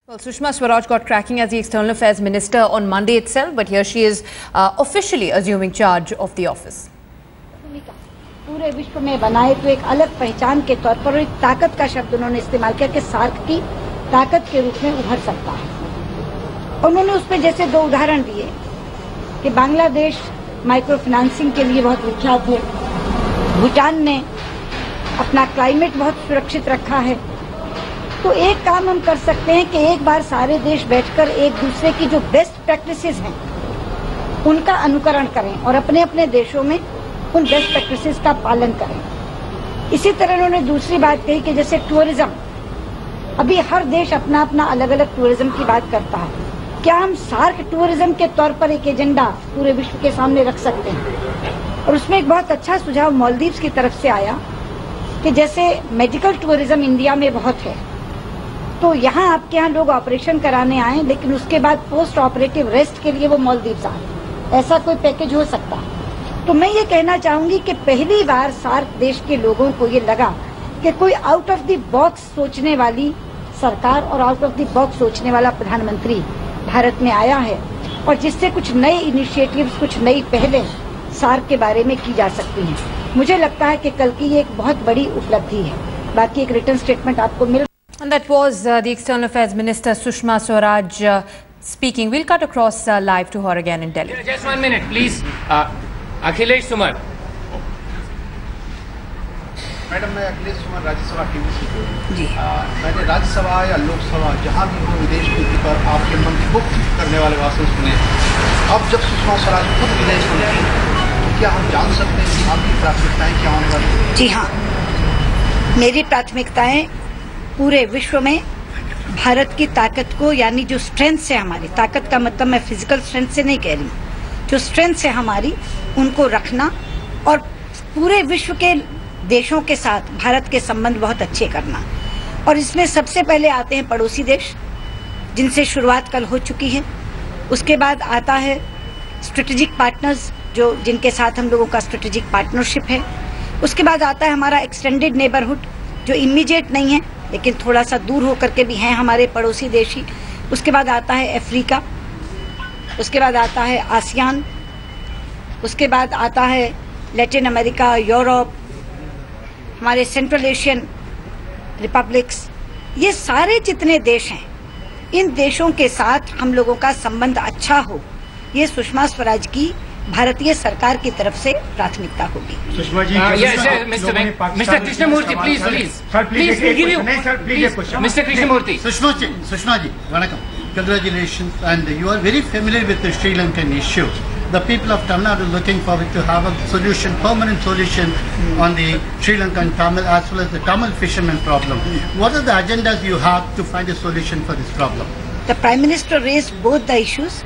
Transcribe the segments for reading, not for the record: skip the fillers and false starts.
Well, Sushma Swaraj got cracking as the External Affairs Minister on Monday itself, but here she is officially assuming charge of the office. पूरे विश्व में बनाए तो एक अलग पहचान के तौर पर एक ताकत का शब्द उन्होंने इस्तेमाल किया कि सार्क की ताकत के रूप में उभर सकता है। उन्होंने उस पर जैसे दो उदाहरण दिए कि बांग्लादेश माइक्रो फाइनेंसिंग के लिए बहुत विख्यात है, भूटान ने अपना क्लाइमेट बहुत सुरक्षित रखा है। तो एक काम हम कर सकते हैं कि एक बार सारे देश बैठकर एक दूसरे की जो बेस्ट प्रैक्टिसेस हैं उनका अनुकरण करें और अपने अपने देशों में उन बेस्ट प्रैक्टिसेस का पालन करें। इसी तरह उन्होंने दूसरी बात कही कि जैसे टूरिज्म, अभी हर देश अपना अपना अलग अलग टूरिज्म की बात करता है, क्या हम सार्क टूरिज्म के तौर पर एक एजेंडा पूरे विश्व के सामने रख सकते हैं। और उसमें एक बहुत अच्छा सुझाव मालदीव्स की तरफ से आया कि जैसे मेडिकल टूरिज्म इंडिया में बहुत है, तो यहाँ आपके यहाँ लोग ऑपरेशन कराने आए लेकिन उसके बाद पोस्ट ऑपरेटिव रेस्ट के लिए वो मालदीव्स आए, ऐसा कोई पैकेज हो सकता है। तो मैं ये कहना चाहूंगी कि पहली बार सार्क देश के लोगों को ये लगा कि कोई आउट ऑफ द बॉक्स सोचने वाली सरकार और आउट ऑफ द बॉक्स सोचने वाला प्रधानमंत्री भारत में आया है और जिससे कुछ नए इनिशिएटिव्स, कुछ नई पहलें सार्क के बारे में की जा सकती हैं। मुझे लगता है कि कल की ये एक बहुत बड़ी उपलब्धि है। बाकी एक रिटर्न स्टेटमेंट आपको मिल। And that was the External Affairs Minister Sushma Swaraj speaking. We'll cut across live to her again in Delhi. Just 1 minute, please. Akhilesh Sumar. Madam, मैं अखिलेश सुमर राज्यसभा टीवी से जी। मैंने राज्यसभा या लोकसभा जहाँ भी हो विदेश नीति पर आपके मंत्रमुग्ध करने वाले भाषण सुने। अब जब सुषमा स्वराज खुद विदेश मंत्री, तो क्या हम जान सकते हैं कि आपकी प्राथमिकताएं क्या होने वाली? जी हाँ, मेरी प्राथमिकताएं पूरे विश्व में भारत की ताकत को, यानी जो स्ट्रेंथ है हमारी, ताकत का मतलब मैं फिजिकल स्ट्रेंथ से नहीं कह रही हूँ, जो स्ट्रेंथ है हमारी उनको रखना और पूरे विश्व के देशों के साथ भारत के संबंध बहुत अच्छे करना। और इसमें सबसे पहले आते हैं पड़ोसी देश, जिनसे शुरुआत कल हो चुकी है। उसके बाद आता है स्ट्रेटेजिक पार्टनर्स, जो जिनके साथ हम लोगों का स्ट्रेटेजिक पार्टनरशिप है। उसके बाद आता है हमारा एक्सटेंडेड नेबरहुड, जो इमीडिएट नहीं है लेकिन थोड़ा सा दूर होकर के भी हैं हमारे पड़ोसी देश ही। उसके बाद आता है अफ्रीका, उसके बाद आता है आसियान, उसके बाद आता है लैटिन अमेरिका, यूरोप, हमारे सेंट्रल एशियन रिपब्लिक्स। ये सारे जितने देश हैं, इन देशों के साथ हम लोगों का संबंध अच्छा हो, ये सुषमा स्वराज की भारतीय सरकार की तरफ से प्राथमिकता होगी। Sushma ji, Mister Krishnamurthy, please Mister Krishnamurthy. Sushma ji, vanakkam, congratulations, and you are very familiar with the Sri Lankan issue. The people of Tamil Nadu are looking forward to have a solution, permanent solution on the Sri Lankan Tamil as well as the Tamil fishermen problem. What are the agendas you have to find a solution for this problem? The Prime Minister raised both the issues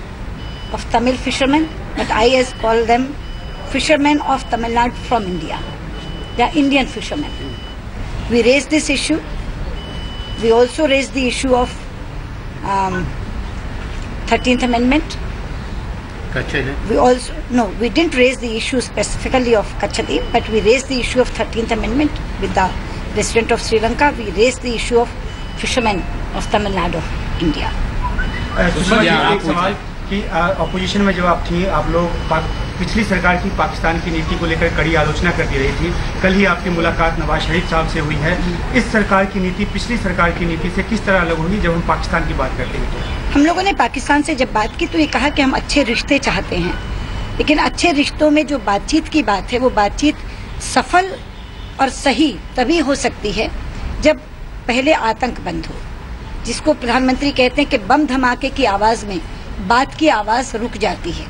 of Tamil fishermen, but I call them fishermen of Tamil Nadu from India. They are Indian fishermen. We raised this issue. We also raised the issue of 13th Amendment. We didn't raise the issue specifically of Kachadip, but we raised the issue of 13th Amendment with the President of Sri Lanka. We raised the issue of fishermen of Tamil Nadu, India. कि opposition में जब आप थी, आप लोग पिछली सरकार की पाकिस्तान की नीति को लेकर कड़ी आलोचना कर दे रही थी। कल ही आपकी मुलाकात नवाज शरीफ साहब से हुई है। इस सरकार की नीति पिछली सरकार की नीति से किस तरह अलग होगी जब हम पाकिस्तान की बात करते हैं? तो हम लोगों ने पाकिस्तान से जब बात की तो ये कहा कि हम अच्छे रिश्ते चाहते हैं, लेकिन अच्छे रिश्तों में जो बातचीत की बात है वो बातचीत सफल और सही तभी हो सकती है जब पहले आतंक बंद हो, जिसको प्रधानमंत्री कहते हैं कि बम धमाके की आवाज में बात की आवाज रुक जाती है,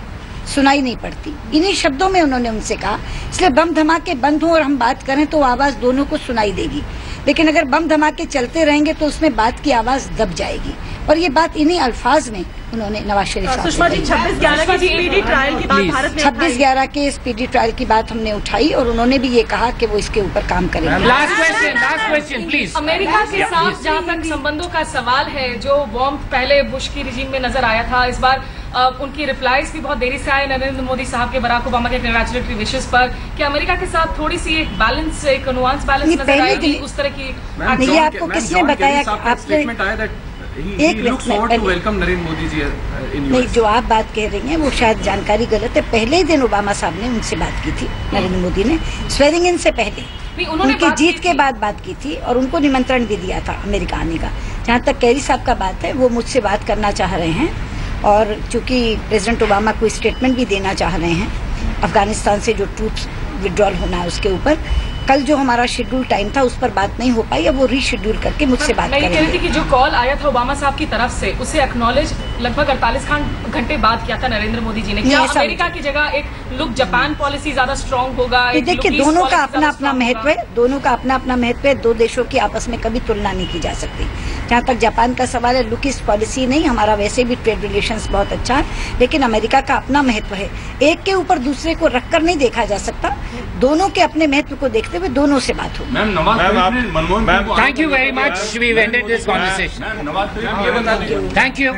सुनाई नहीं पड़ती। इन्हीं शब्दों में उन्होंने उनसे कहा, इसलिए बम धमाके बंद हो और हम बात करें तो आवाज दोनों को सुनाई देगी, लेकिन अगर बम धमाके चलते रहेंगे तो उसमें बात की आवाज दब जाएगी। और ये बात इन्हीं अल्फाज में उन्होंने नवाज शरीफ साहब सुषमा जी 26/11 की स्पीडी ट्रायल की बात भारत में 26/11 के स्पीडी ट्रायल की बात हमने उठाई और उन्होंने भी ये कहा कि वो इसके ऊपर काम करेंगे। Last question please. अमेरिका के साथ जहां तक संबंधों का सवाल है, जो वार्मथ पहले बुश की रिजीम में नजर आया था, इस बार उनकी रिप्लाईज भी बहुत देरी से आए नरेंद्र मोदी साहब के बराक ओबामा के कंग्रेचुलेटरी विशेस पर, कि अमेरिका के साथ थोड़ी सी एक बैलेंस, एक नुआंस बैलेंस नजर आएगी उस तरह की। आपको किसने बताया? आपने एक नहीं, जो आप बात कह रही हैं वो शायद जानकारी गलत है। पहले ही दिन ओबामा साहब ने उनसे बात की थी, नरेंद्र मोदी ने स्वेरिंग इन से पहले उनकी जीत के बाद बात की थी और उनको निमंत्रण भी दिया था अमेरिका आने का। जहाँ तक कैरी साहब का बात है, वो मुझसे बात करना चाह रहे हैं और चूंकि प्रेसिडेंट ओबामा कोई स्टेटमेंट भी देना चाह रहे हैं अफगानिस्तान से जो ट्रूप्स विड्रॉल होना है उसके ऊपर, कल जो हमारा शेड्यूल टाइम था उस पर बात नहीं हो पाई। अब वो रीशेड्यूल करके मुझसे बात करेंगे। मैं कह रही थी कि जो कॉल आया था ओबामा साहब की तरफ से उसे एक्नॉलेज लगभग 48 घंटे बाद किया था नरेंद्र मोदी जी ने। क्या अमेरिका की जगह एक लुक जापान पॉलिसी ज्यादा स्ट्रांग होगा? देखिए, दोनों का अपना अपना महत्व है, दोनों का अपना अपना महत्व है। दो देशों की आपस में कभी तुलना नहीं की जा सकती। जहाँ तक जापान का सवाल है, लुक ईस्ट पॉलिसी नहीं, हमारा वैसे भी ट्रेड रिलेशंस बहुत अच्छा है, लेकिन अमेरिका का अपना महत्व है। एक के ऊपर दूसरे को रखकर नहीं देखा जा सकता, दोनों के अपने महत्व को देखते हुए दोनों से बात हो। Thank you very much. We've ended this conversation. Thank you.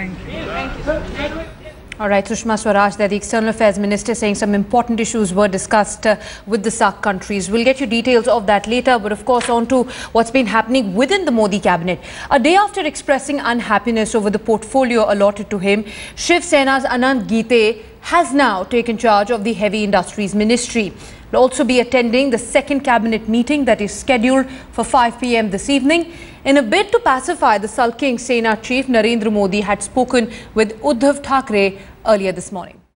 All right, Sushma Swaraj, the External Affairs Minister, saying some important issues were discussed with the SAARC countries. We'll get you details of that later, but of course on to what's been happening within the Modi cabinet. A day after expressing unhappiness over the portfolio allotted to him, Shiv Sena's Anand Gite has now taken charge of the Heavy Industries Ministry. Will also be attending the second cabinet meeting that is scheduled for 5 p.m. this evening. In a bid to pacify the sulking Sena chief, Narendra Modi had spoken with Uddhav Thackeray earlier this morning.